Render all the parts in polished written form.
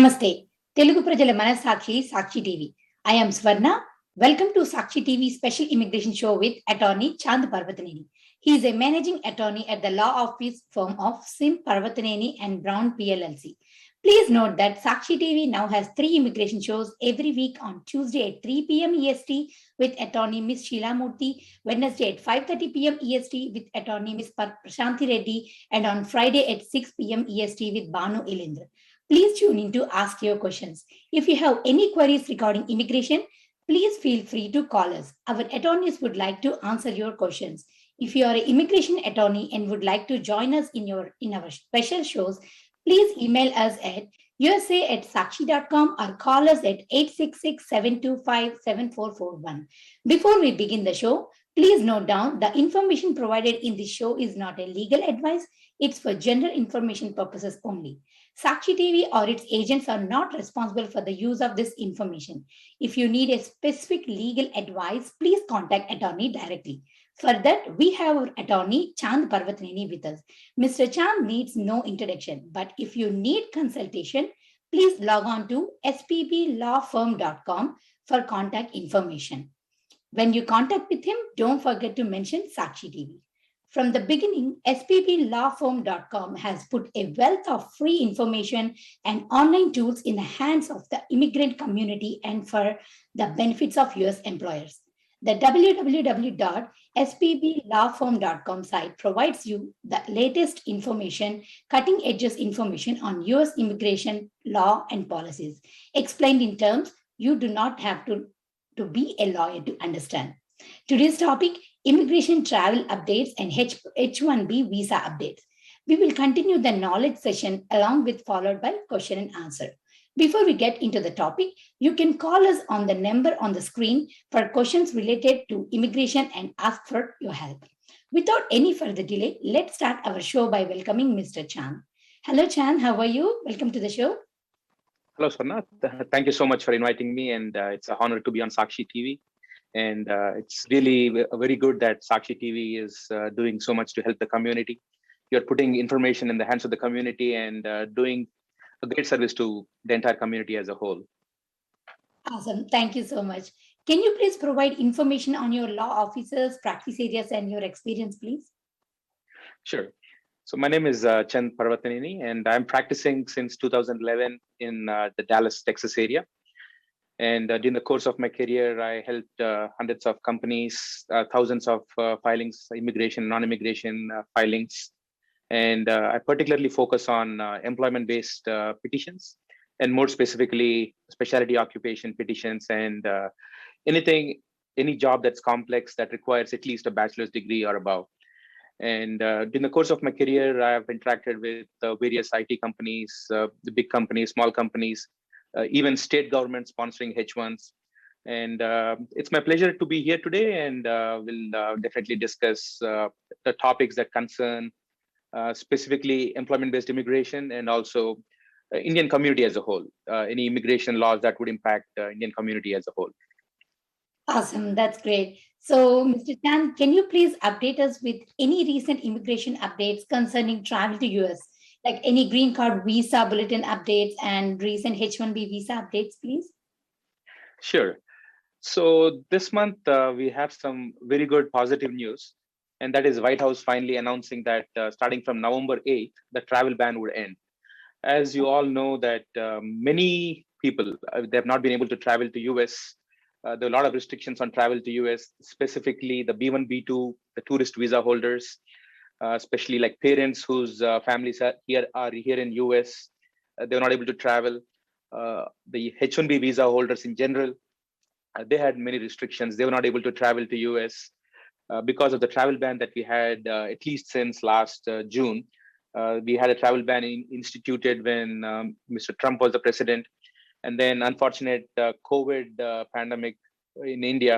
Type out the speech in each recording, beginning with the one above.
నమస్తే. తెలుగు ప్రజల మనస్సాక్షి సాక్షి TV. I am Swarna. Welcome to Sakshi TV special immigration show with attorney Chand Parvataneni. He is a managing attorney at the law office firm of Sim Parvataneni and Brown PLLC. Please note that Sakshi TV now has 3 immigration shows every week on Tuesday at 3 p.m. EST with attorney Ms. Sheila Murthy, Wednesday at 5:30 p.m. EST with attorney Ms. Prashanthi Reddy, and on Friday at 6 p.m. EST with Banu Ilendra. Please tune in to ask your questions. If you have any queries regarding immigration, please feel free to call us. Our attorneys would like to answer your questions. If you are an immigration attorney and would like to join us in our special shows, please email us at usa@sakshi.com or call us at 866-725-7441. Before we begin the show, please note down the information provided in this show is not a legal advice. It's for general information purposes only. Sakshi TV or its agents are not responsible for the use of this information. If you need a specific legal advice, please contact attorney directly. For that, we have our attorney Chand Parvataneni with us. Mr. Chand needs no introduction, but if you need consultation, please log on to spblawfirm.com for contact information. When you contact with him, don't forget to mention Sakshi TV. From the beginning, spblawfirm.com has put a wealth of free information and online tools in the hands of the immigrant community and for the benefits of US employers. The www.spblawfirm.com site provides you the latest information, cutting edges information on US immigration law and policies, explained in terms you do not have to be a lawyer to understand. Today's topic, immigration travel updates and H1B visa updates. We will continue the knowledge session along with followed by question and answer. Before we get into the topic, you can call us on the number on the screen for questions related to immigration and ask for your help. Without any further delay, let's start our show by welcoming Mr. Chand. Hello, Chand. How are you? Welcome to the show. Hello, Swarna. Thank you so much for inviting me, and it's an honor to be on Sakshi TV. And it's really very good that Sakshi TV is doing so much to help the community. You're putting information in the hands of the community and doing a great service to the entire community as a whole. Awesome. Thank you so much. Can you please provide information on your law officers, practice areas, and your experience, please? Sure. So my name is Chand Parvataneni, and I'm practicing since 2011 in the Dallas, Texas area. And during the course of my career, I helped hundreds of companies, thousands of filings, immigration, non-immigration filings. And I particularly focus on employment-based petitions, and more specifically, specialty occupation petitions and any job that's complex that requires at least a bachelor's degree or above. And during the course of my career, I've interacted with various IT companies, the big companies, small companies, even state government sponsoring H1s. And it's my pleasure to be here today, and we'll definitely discuss the topics that concern specifically employment-based immigration and also Indian community as a whole, any immigration laws that would impact Indian community as a whole. Awesome. That's great. So, Mr. Chand, can you please update us with any recent immigration updates concerning travel to US? Like any green card visa bulletin updates and recent H1B visa updates, please? Sure. So this month, we have some very good positive news. And that is White House finally announcing that starting from November 8th, the travel ban would end. As you all know that many people, they have not been able to travel to US. There are a lot of restrictions on travel to US, specifically the B1, B2, the tourist visa holders, especially like parents whose families are here in US. They're not able to travel. The H1B visa holders in general, they had many restrictions. They were not able to travel to US because of the travel ban that we had at least since last June. We had a travel ban instituted when Mr. Trump was the president. And then unfortunate COVID pandemic in India.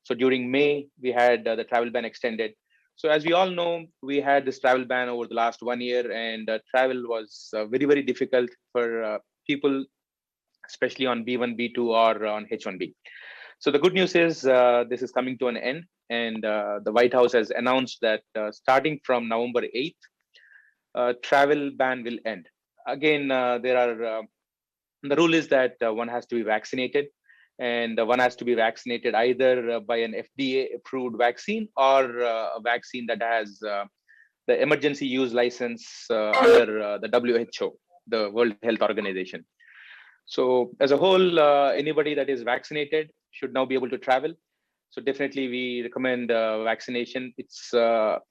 So during May, we had the travel ban extended. So as we all know, we had this travel ban over the last 1 year, and travel was very, very difficult for people, especially on B1, B2 or on H1B. So the good news is this is coming to an end, and the White House has announced that starting from November 8th, travel ban will end. Again, there are The rule is that one has to be vaccinated, and one has to be vaccinated either by an FDA approved vaccine or a vaccine that has the emergency use license under the WHO, the World Health Organization. So, as a whole, anybody that is vaccinated should now be able to travel. So, definitely, we recommend vaccination.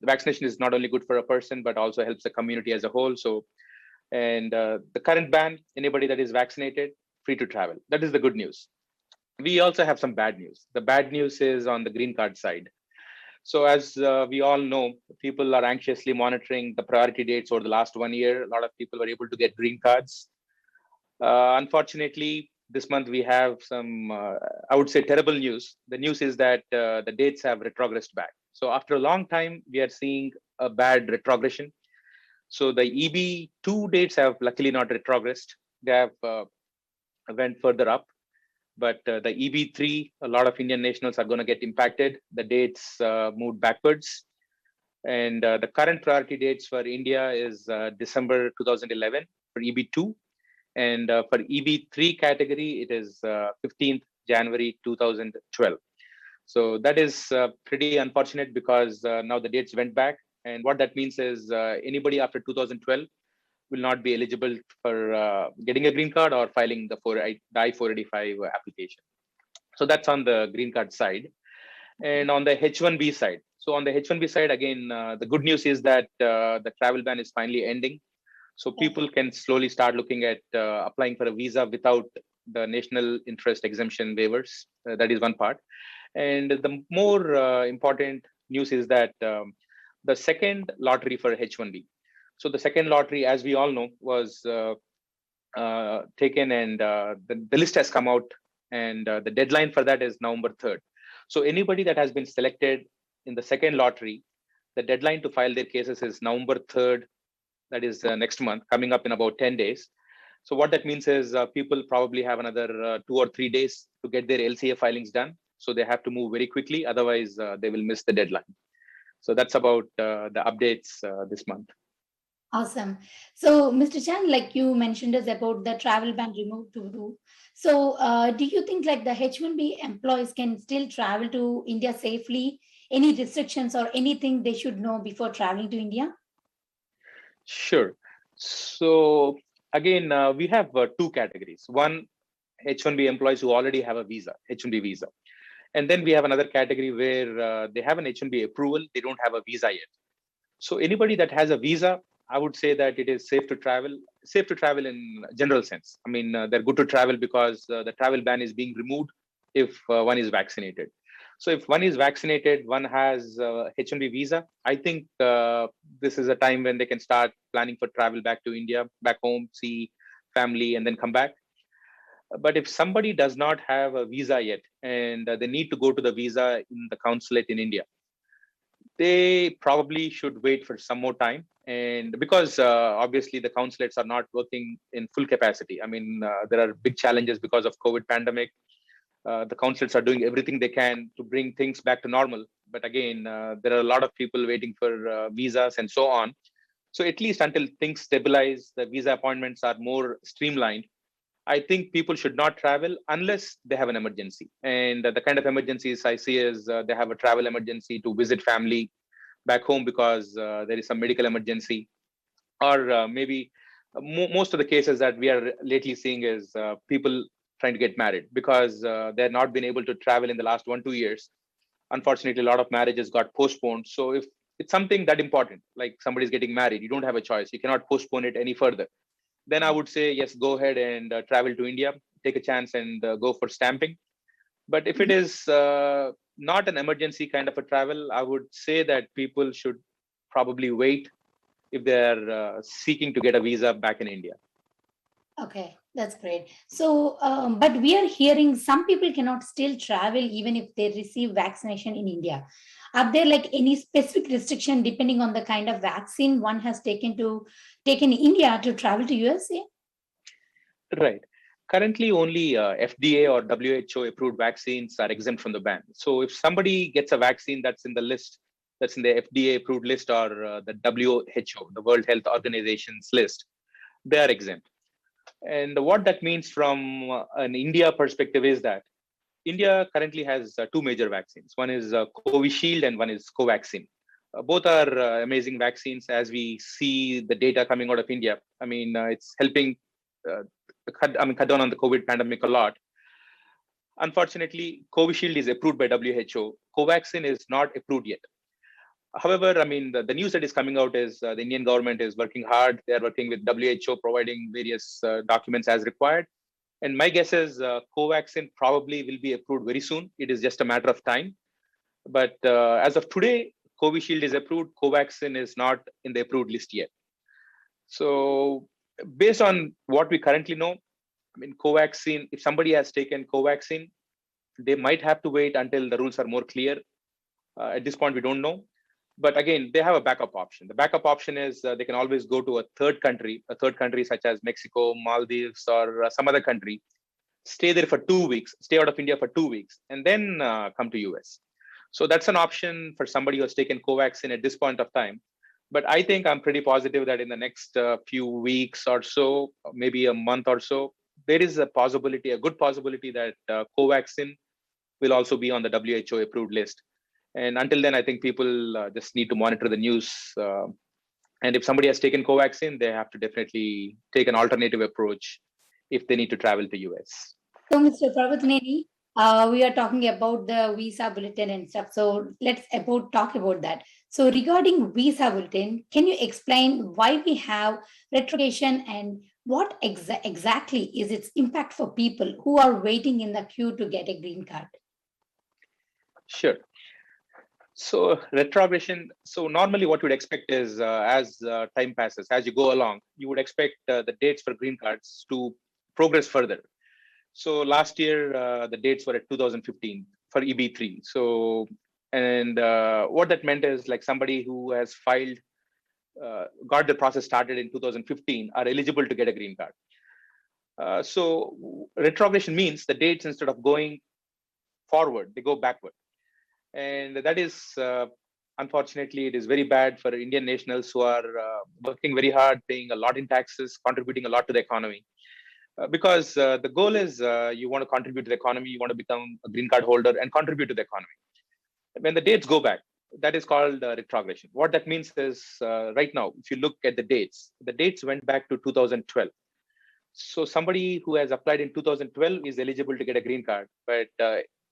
Vaccination is not only good for a person, but also helps the community as a whole. So, and the current ban, anybody that is vaccinated, free to travel. That is the good news. We also have some bad news. The bad news is on the green card side. So, as we all know, people are anxiously monitoring the priority dates over the last 1 year. A lot of people were able to get green cards. Unfortunately, this month we have some, I would say, terrible news. The news is that the dates have retrogressed back. So, after a long time, we are seeing a bad retrogression. So, the EB2 dates have luckily not retrogressed. They have went further up. But the EB3, a lot of Indian nationals are going to get impacted. The dates moved backwards. And the current priority dates for India is December 2011 for EB2. And for EB3 category, it is 15th January 2012. So that is pretty unfortunate because now the dates went back. And what that means is anybody after 2012 will not be eligible for getting a green card or filing the I-485 application. So that's on the green card side. And on the H-1B side, so on the H-1B side, again, the good news is that the travel ban is finally ending. So people can slowly start looking at applying for a visa without the national interest exemption waivers. That is one part. And the more important news is that the second lottery for H-1B. So the second lottery, as we all know, was taken, and the list has come out, and the deadline for that is November 3rd. So anybody that has been selected in the second lottery, the deadline to file their cases is November 3rd. That is next month, coming up in about 10 days. So what that means is people probably have another 2 or 3 days to get their LCA filings done. So they have to move very quickly, otherwise they will miss the deadline. So that's about the updates this month. Awesome. So, Mr. Chan, like you mentioned us about the travel ban removed to do. So, do you think like the H-1B employees can still travel to India safely? Any restrictions or anything they should know before traveling to India? Sure. So again, we have two categories. One, H-1B employees who already have a visa, H-1B visa. And then we have another category where they have an H-1B approval, they don't have a visa yet. So anybody that has a visa, I would say that it is safe to travel in general sense. I mean, they're good to travel because the travel ban is being removed if one is vaccinated. So if one is vaccinated, one has H-1B visa, I think this is a time when they can start planning for travel back to India, back home, see family, and then come back. But if somebody does not have a visa yet and they need to go to the visa in the consulate in India, they probably should wait for some more time. And because obviously the consulates are not working in full capacity. I mean, there are big challenges because of COVID pandemic. The consulates are doing everything they can to bring things back to normal. But again, there are a lot of people waiting for visas and so on. So at least until things stabilize, the visa appointments are more streamlined. I think people should not travel unless they have an emergency. And the kind of emergencies I see is they have a travel emergency to visit family back home because there is some medical emergency, or maybe most of the cases that we are lately seeing is people trying to get married because they have not been able to travel in the last 1-2 years. Unfortunately, a lot of marriages got postponed. So if it's something that important, like somebody's getting married, you don't have a choice. You cannot postpone it any further. Then I would say, yes, go ahead and travel to India, take a chance and go for stamping. But if it is not an emergency kind of a travel, I would say that people should probably wait if they're seeking to get a visa back in India. Okay, that's great. So, but we are hearing some people cannot still travel even if they receive vaccination in India. Are there like any specific restriction depending on the kind of vaccine one has taken India to travel to USA? Right. Currently, only FDA or WHO approved vaccines are exempt from the ban. So if somebody gets a vaccine that's in the list, that's in the FDA approved list or the WHO, the World Health Organization's list, they are exempt. And what that means from an India perspective is that India currently has two major vaccines. One is Covishield and one is Covaxin. Both are amazing vaccines as we see the data coming out of India. I mean, it's helping uh, cut down on the COVID pandemic a lot. Unfortunately, Covishield is approved by WHO. Covaxin is not approved yet. However, I mean, the news that is coming out is the Indian government is working hard. They are working with WHO, providing various documents as required. And my guess is Covaxin probably will be approved very soon. It is just a matter of time. But as of today, Covishield is approved. Covaxin is not in the approved list yet. So based on what we currently know, I mean, Covaxin, if somebody has taken Covaxin, they might have to wait until the rules are more clear. At this point, we don't know. But again, they have a backup option. The backup option is they can always go to a third country such as Mexico, Maldives, or some other country, stay there for 2 weeks, stay out of India for 2 weeks, and then come to US. So that's an option for somebody who has taken Covaxin at this point of time. But I think I'm pretty positive that in the next few weeks or so, maybe a month or so, there is a possibility, a good possibility that Covaxin will also be on the WHO approved list. And until then, I think people just need to monitor the news. And if somebody has taken Covaxin, they have to definitely take an alternative approach if they need to travel to US. So, Mr. Parvathaneni, we are talking about the visa bulletin and stuff. So let's talk about that. So regarding visa bulletin, can you explain why we have retrogression and what exactly is its impact for people who are waiting in the queue to get a green card? Sure. So retrogression. So normally, what you would expect is as time passes, as you go along, you would expect the dates for green cards to progress further. So last year, the dates were at 2015 for EB3. So, and what that meant is like somebody who has filed, got the process started in 2015 are eligible to get a green card. So retrogression means the dates, instead of going forward, they go backward. And that is, unfortunately, it is very bad for Indian nationals who are working very hard, paying a lot in taxes, contributing a lot to the economy. Because the goal is you want to contribute to the economy, you want to become a green card holder and contribute to the economy. When the dates go back, that is called retrogression. What that means is right now, if you look at the dates went back to 2012. So somebody who has applied in 2012 is eligible to get a green card, but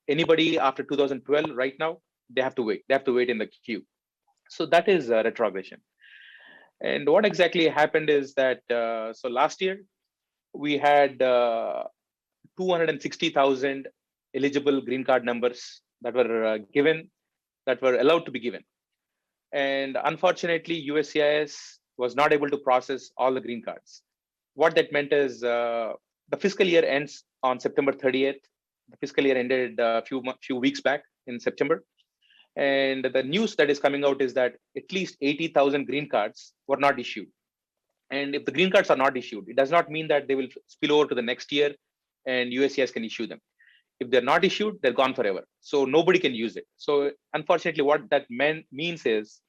anybody after 2012 right now, they have to wait. They have to wait in the queue. So that is retrogression. And what exactly happened is that so last year we had 260,000 eligible green card numbers that were given, that were allowed to be given. And unfortunately, USCIS was not able to process all the green cards. What that meant is the fiscal year ends on September 30th. The fiscal year ended a few weeks back in September. And the news that is coming out is that at least 80,000 green cards were not issued. And if the green cards are not issued, it does not mean that they will spill over to the next year and USCIS can issue them. If they're not issued, they're gone forever. So nobody can use it. So unfortunately, what that means is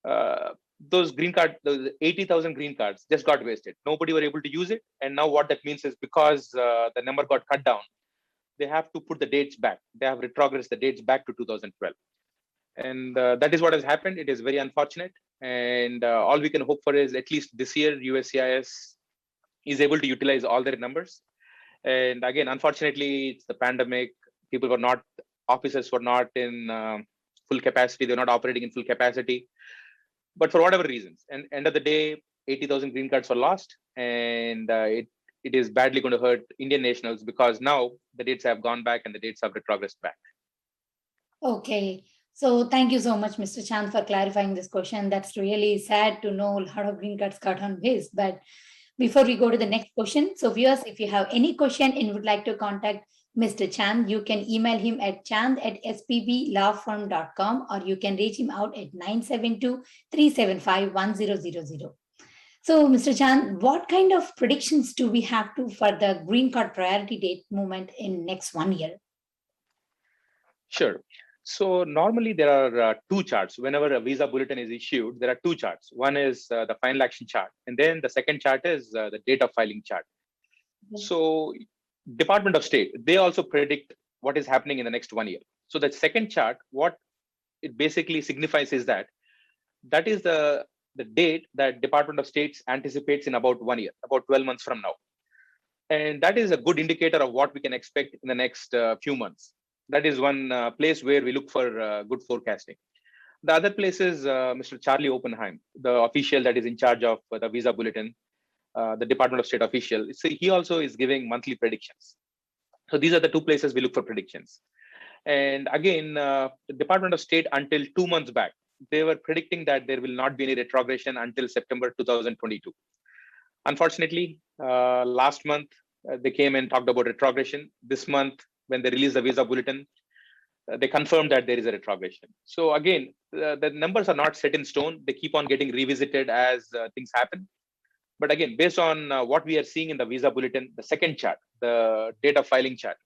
those 80,000 green cards just got wasted. Nobody were able to use it. And now what that means is because the number got cut down, they have to put the dates back. They have retrogressed the dates back to 2012. And that is what has happened. It is very unfortunate. And all we can hope for is at least this year, USCIS is able to utilize all their numbers. And again, unfortunately, it's the pandemic. Offices were not in full capacity. They're not operating in full capacity. But for whatever reasons, and end of the day, 80,000 green cards were lost. And it is badly going to hurt Indian nationals because now the dates have gone back and the dates have retrogressed back. Okay. So thank you so much, Mr. Chand, for clarifying this question. That's really sad to know a lot of green cards got on waste. But before we go to the next question, so viewers, if you have any question and would like to contact Mr. Chand, you can email him at chand@spblawfirm.com or you can reach him out at 972-375-1000. So, Mr. Chand, what kind of predictions do we have for the green card priority date movement in next 1 year? Sure. So normally there are two charts. Whenever a visa bulletin is issued, there are two charts. One is the final action chart, and then the second chart is the date of filing chart. So Department of State, they also predict what is happening in the next 1 year. So the second chart, what it basically signifies is that that is the date that Department of States anticipates in about 1 year, about 12 months from now. And that is a good indicator of what we can expect in the next few months. That is one place where we look for good forecasting. The other place is Mr. Charlie Oppenheim, the official that is in charge of the visa bulletin, the Department of State official. So he also is giving monthly predictions. So these are the two places we look for predictions. And again, the Department of State, until 2 months back, they were predicting that there will not be any retrogression until September 2022. Unfortunately, last month they came and talked about retrogression. This month, when they released the visa bulletin, they confirmed that there is a retrogression. So again, the numbers are not set in stone. They keep on getting revisited as things happen. But again, based on what we are seeing in the visa bulletin, the second chart, the date of filing chart,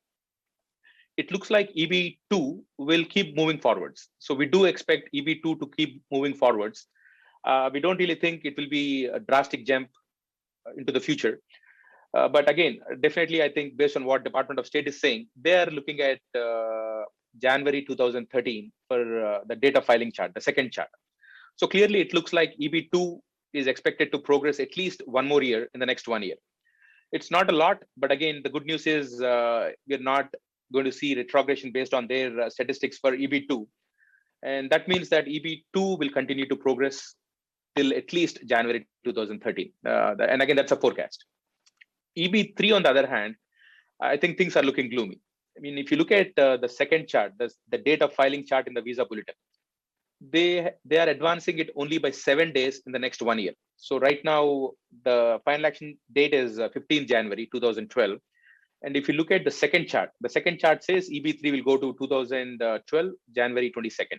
it looks like EB2 will keep moving forwards. So we do expect EB2 to keep moving forwards. We don't really think it will be a drastic jump into the future. But again, definitely, I think based on what Department of State is saying, they are looking at January 2013 for the data filing chart, the second chart. So clearly, it looks like EB2 is expected to progress at least one more year in the next 1 year. It's not a lot, but again, the good news is we're not going to see retrogression based on their statistics for EB2. And that means that EB2 will continue to progress till at least January 2013. And again, that's a forecast. EB3, on the other hand, I think things are looking gloomy. I mean, if you look at the second chart, the date of filing chart in the visa bulletin, they are advancing it only by 7 days in the next 1 year. So right now, the final action date is 15 January 2012. And if you look at the second chart says EB3 will go to 2012, January 22nd.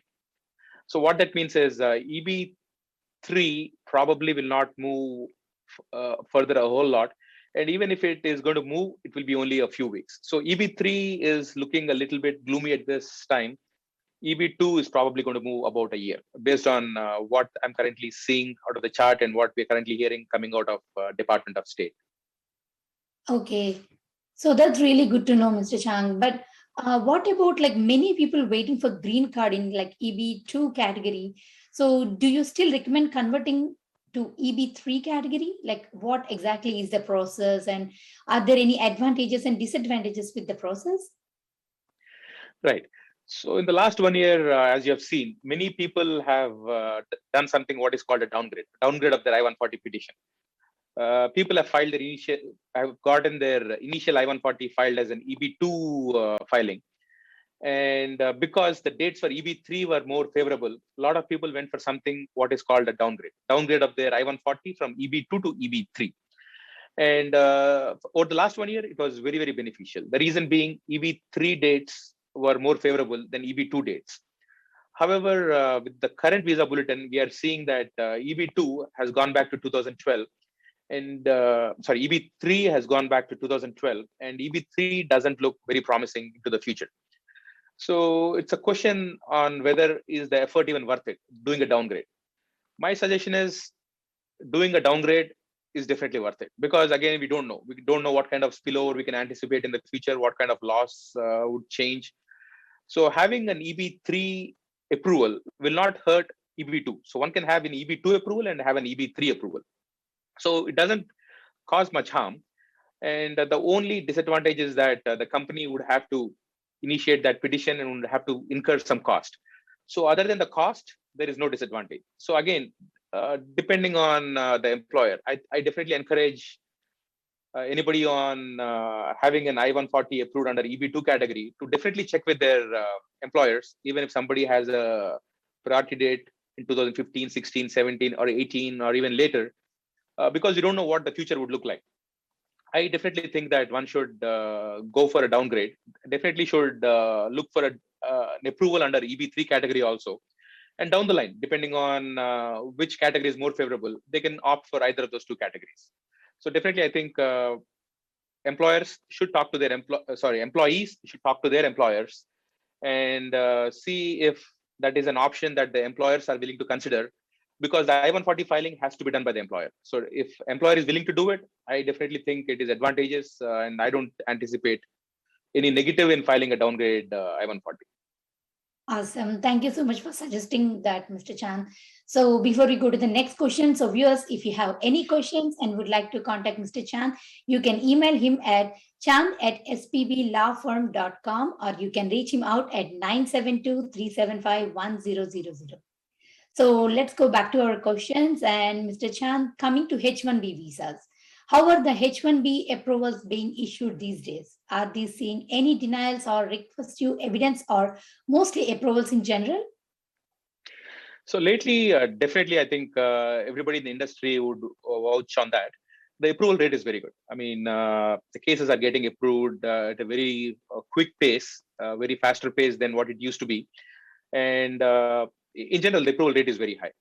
So what that means is EB3 probably will not move further a whole lot. And even if it is going to move, it will be only a few weeks. So EB3 is looking a little bit gloomy at this time. EB2 is probably going to move about a year based on what I'm currently seeing out of the chart and what we're currently hearing coming out of Department of State. Okay. So that's really good to know, Mr. Chang. But what about like many people waiting for green card in like EB2 category? So do you still recommend converting to EB3 category? Like what exactly is the process, and are there any advantages and disadvantages with the process? Right. So in the last 1 year, as you have seen, many people have done something what is called a downgrade of their I-140 petition. People have gotten their initial I-140 filed as an EB2 filing. And because the dates for EB3 were more favorable, a lot of people went for something what is called a downgrade of their I-140 from EB2 to EB3. And over the last 1 year, it was very, very beneficial. The reason being EB3 dates were more favorable than EB2 dates. However, with the current visa bulletin, we are seeing that EB2 has gone back to 2012 and EB3 has gone back to 2012 and EB3 doesn't look very promising into the future. So it's a question on whether is the effort even worth it, doing a downgrade. My suggestion is doing a downgrade is definitely worth it because again, we don't know what kind of spillover we can anticipate in the future, what kind of loss would change. So having an EB3 approval will not hurt EB2. So one can have an EB2 approval and have an EB3 approval. So it doesn't cause much harm. And the only disadvantage is that the company would have to initiate that petition and would have to incur some cost. So other than the cost, there is no disadvantage. So again, depending on the employer, I definitely encourage anybody on having an I-140 approved under EB2 category to definitely check with their employers, even if somebody has a priority date in 2015, 16, 17, or 18, or even later, because you don't know what the future would look like. I definitely think that one should go for a downgrade. Definitely should look for an approval under EB3 category also. And down the line, depending on which category is more favorable, they can opt for either of those two categories. So definitely, I think employees should talk to their employees should talk to their employers and see if that is an option that the employers are willing to consider, because the I-140 filing has to be done by the employer. So if employer is willing to do it, I definitely think it is advantageous, and I don't anticipate any negative in filing a downgrade I-140. Awesome. Thank you so much for suggesting that, Mr. Chan. So before we go to the next question, so viewers, if you have any questions and would like to contact Mr. Chan, you can email him at chan@spblawfirm.com, or you can reach him out at 972-375-1000. So let's go back to our questions. And Mr. Chan, coming to H-1B visas, how are the H-1B approvals being issued these days? Are they seeing any denials or request you evidence, or mostly approvals in general? So lately, definitely, I think everybody in the industry would vouch on that. The approval rate is very good. I mean, the cases are getting approved at a very quick pace, very faster pace than what it used to be. And in general, the approval rate is very high.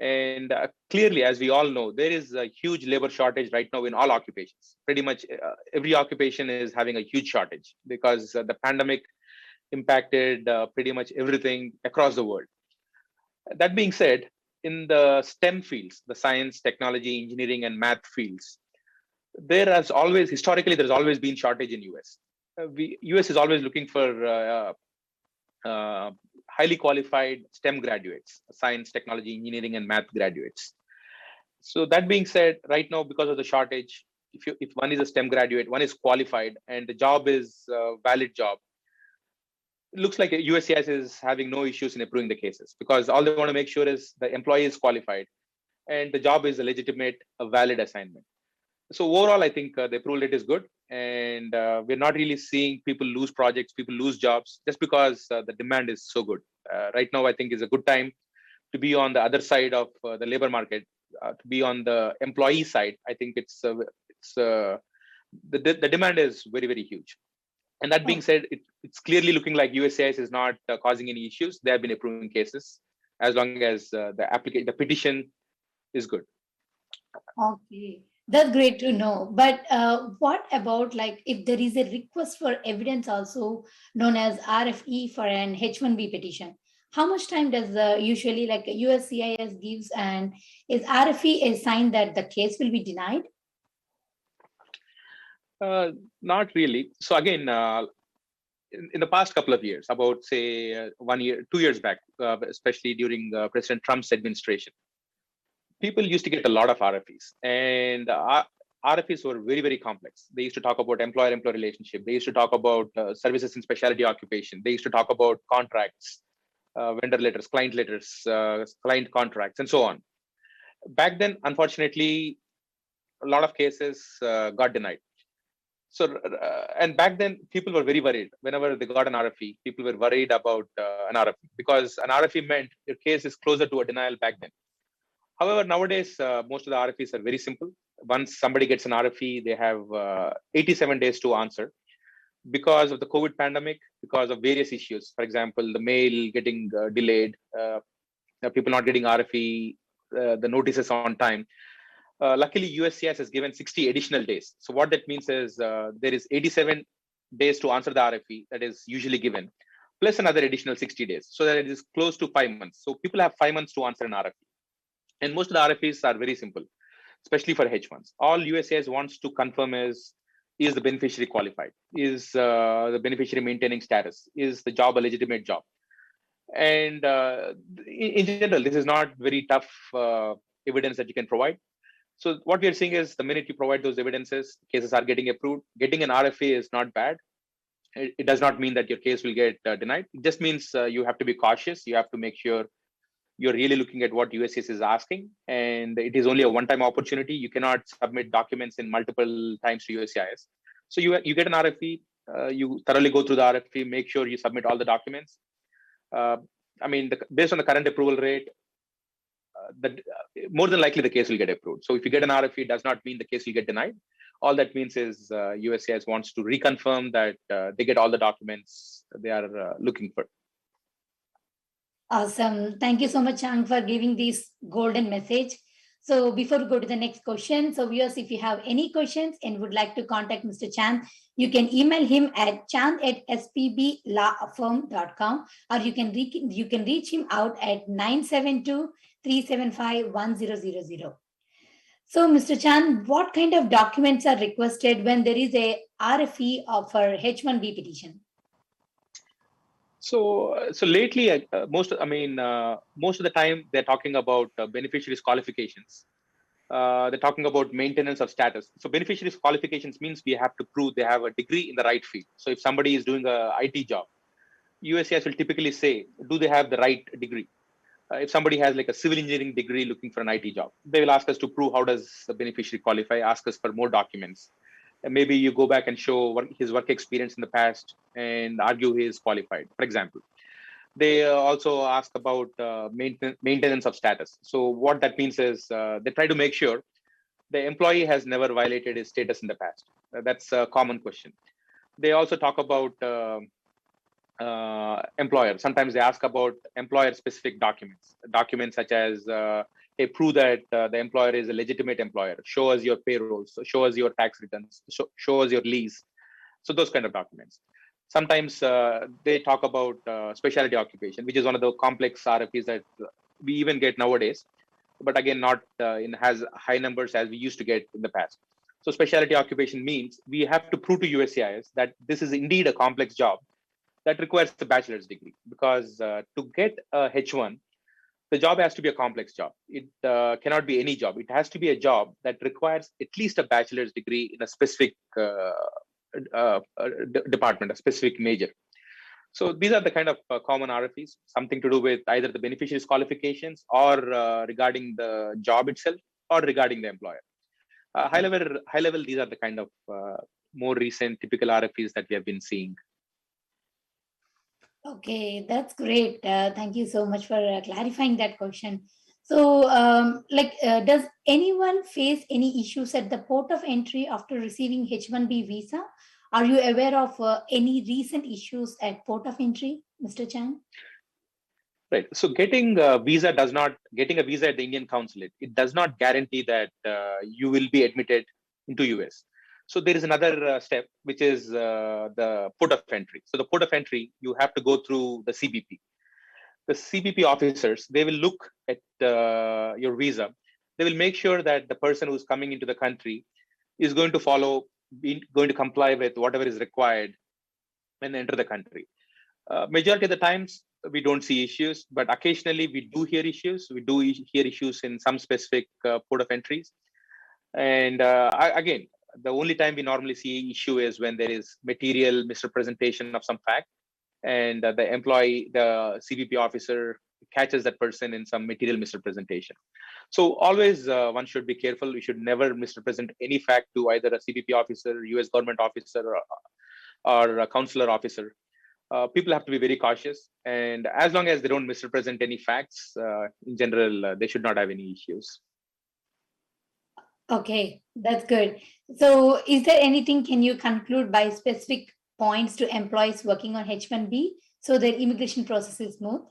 And clearly, as we all know, there is a huge labor shortage right now in all occupations. Pretty much every occupation is having a huge shortage because the pandemic impacted pretty much everything across the world. That being said, in the STEM fields, the science, technology, engineering, and math fields, there has always, historically, there's always been shortage in US. US is always looking for highly qualified STEM graduates, science, technology, engineering, and math graduates. So that being said, right now, because of the shortage, if one is a STEM graduate, one is qualified, and the job is a valid job, it looks like USCIS is having no issues in approving the cases, because all they want to make sure is the employee is qualified and the job is a legitimate, a valid assignment. So overall, I think the approval rate is good, and we're not really seeing people lose projects, people lose jobs just because the demand is so good. Right now, I think is a good time to be on the other side of the labor market, to be on the employee side. I think the demand is very, very huge. And that being said, it's clearly looking like USCIS is not causing any issues. They have been approving cases as long as the petition is good. Okay, that's great to know. But what about like if there is a request for evidence, also known as RFE, for an H-1B petition? How much time does usually like USCIS gives, and is RFE a sign that the case will be denied? Not really. So again, in the past couple of years, about say 1 year, 2 years back, especially during President Trump's administration, people used to get a lot of RFEs, and RFEs were very, very complex. They used to talk about employer-employee relationship. They used to talk about services and specialty occupation. They used to talk about contracts, vendor letters, client contracts, and so on. Back then, unfortunately, a lot of cases got denied. So, and back then, people were very worried. Whenever they got an RFE, people were worried about an RFE, because an RFE meant your case is closer to a denial back then. However, nowadays, most of the RFEs are very simple. Once somebody gets an RFE, they have 87 days to answer. Because of the COVID pandemic, because of various issues, for example, the mail getting delayed, people not getting RFE, the notices on time. Luckily, USCIS has given 60 additional days. So what that means is there is 87 days to answer the RFE that is usually given, plus another additional 60 days. So that it is close to 5 months. So people have 5 months to answer an RFE. And most of the RFEs are very simple, especially for H1s. All USCIS wants to confirm is the beneficiary qualified? Is the beneficiary maintaining status? Is the job a legitimate job? And in general, this is not very tough evidence that you can provide. So what we are seeing is the minute you provide those evidences, cases are getting approved. Getting an RFA is not bad. It does not mean that your case will get denied. It just means you have to be cautious. You have to make sure you're really looking at what USCIS is asking, and it is only a one-time opportunity. You cannot submit documents in multiple times to USCIS. So you get an RFE, you thoroughly go through the RFE, make sure you submit all the documents. I mean, based on the current approval rate, more than likely the case will get approved. So if you get an RFE, it does not mean the case will get denied. All that means is USCIS wants to reconfirm that they get all the documents they are looking for. Awesome. Thank you so much, Chang, for giving this golden message. So before we go to the next question, so viewers, if you have any questions and would like to contact Mr. Chand, you can email him at chand@spblawfirm.com, or you can reach him out at 972-375-1000. So, Mr. Chand, what kind of documents are requested when there is a RFE for H-1B petition? So lately, most of the time they're talking about beneficiaries' qualifications. They're talking about maintenance of status. So beneficiaries' qualifications means we have to prove they have a degree in the right field. So if somebody is doing a IT job, USCIS will typically say, do they have the right degree? If somebody has like a civil engineering degree looking for an IT job, they will ask us to prove how does the beneficiary qualify, ask us for more documents. And maybe you go back and show his work experience in the past and argue he is qualified, for example. They also ask about maintenance of status. So what that means is they try to make sure the employee has never violated his status in the past. That's a common question. They also talk about employer. Sometimes they ask about employer specific documents such as hey, prove that the employer is a legitimate employer, show us your payrolls, show us your tax returns, show us your lease. So those kind of documents. Sometimes they talk about specialty occupation, which is one of the complex RFPs that we even get nowadays, but again, not in as high numbers as we used to get in the past. So specialty occupation means we have to prove to USCIS that this is indeed a complex job that requires a bachelor's degree, because to get a H1, the job has to be a complex job. It cannot be any job. It has to be a job that requires at least a bachelor's degree in a specific department, a specific major. So these are the kind of common RFEs, something to do with either the beneficiary's qualifications or regarding the job itself or regarding the employer. High level, these are the kind of more recent typical RFEs that we have been seeing. Okay, that's great. Thank you so much for clarifying that question. So, does anyone face any issues at the port of entry after receiving H-1B visa? Are you aware of any recent issues at port of entry, Mr. Chang? Right. So getting a visa at the Indian consulate, it does not guarantee that you will be admitted into US. So there is another step, which is the port of entry. So the port of entry, you have to go through the CBP. The CBP officers, they will look at your visa. They will make sure that the person who's coming into the country is going to comply with whatever is required when they enter the country. Majority of the times, we don't see issues, but occasionally we do hear issues. We do hear issues in some specific port of entries. And again, the only time we normally see issue is when there is material misrepresentation of some fact, and the CBP officer catches that person in some material misrepresentation. So always one should be careful. We should never misrepresent any fact to either a CBP officer, US government officer, or a consular officer. People have to be very cautious, and as long as they don't misrepresent any facts, in general, they should not have any issues. Okay, that's good. So, is there anything can you conclude by specific points to employees working on H-1B so their immigration process is smooth?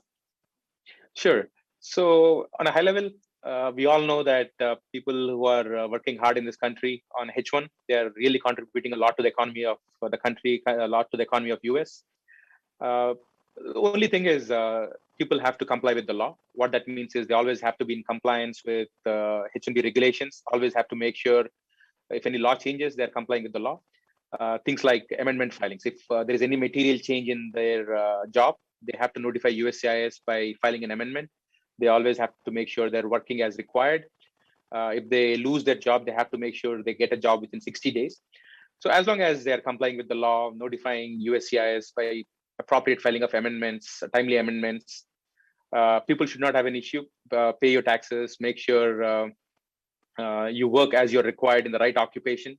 Sure. So, on a high level, we all know that people who are working hard in this country on H1, they are really contributing a lot to the economy of the country, a lot to the economy of US. The only thing is people have to comply with the law. What that means is they always have to be in compliance with H-1B regulations, always have to make sure if any law changes, they're complying with the law. Things like amendment filings. If there is any material change in their job, they have to notify USCIS by filing an amendment. They always have to make sure they're working as required. If they lose their job, they have to make sure they get a job within 60 days. So as long as they're complying with the law, notifying USCIS by appropriate filing of amendments, timely amendments, people should not have an issue. Pay your taxes, make sure you work as you're required in the right occupation.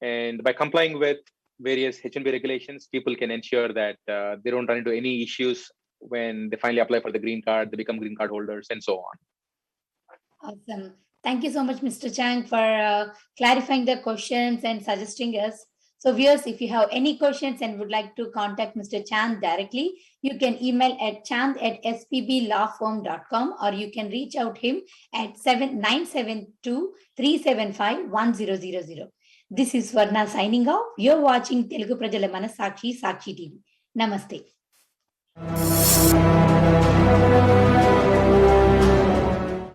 And by complying with various H-1B regulations, people can ensure that they don't run into any issues when they finally apply for the green card, they become green card holders, and so on. Awesome. Thank you so much, Mr. Chang, for clarifying the questions and suggesting us. So viewers, if you have any questions and would like to contact Mr. Chand directly, you can email at chand@spblawfirm.com, or you can reach out him at 7972-375-1000. This is Swarna signing off. You're watching Telugu Prajala Manasakshi, Sakshi TV. Namaste.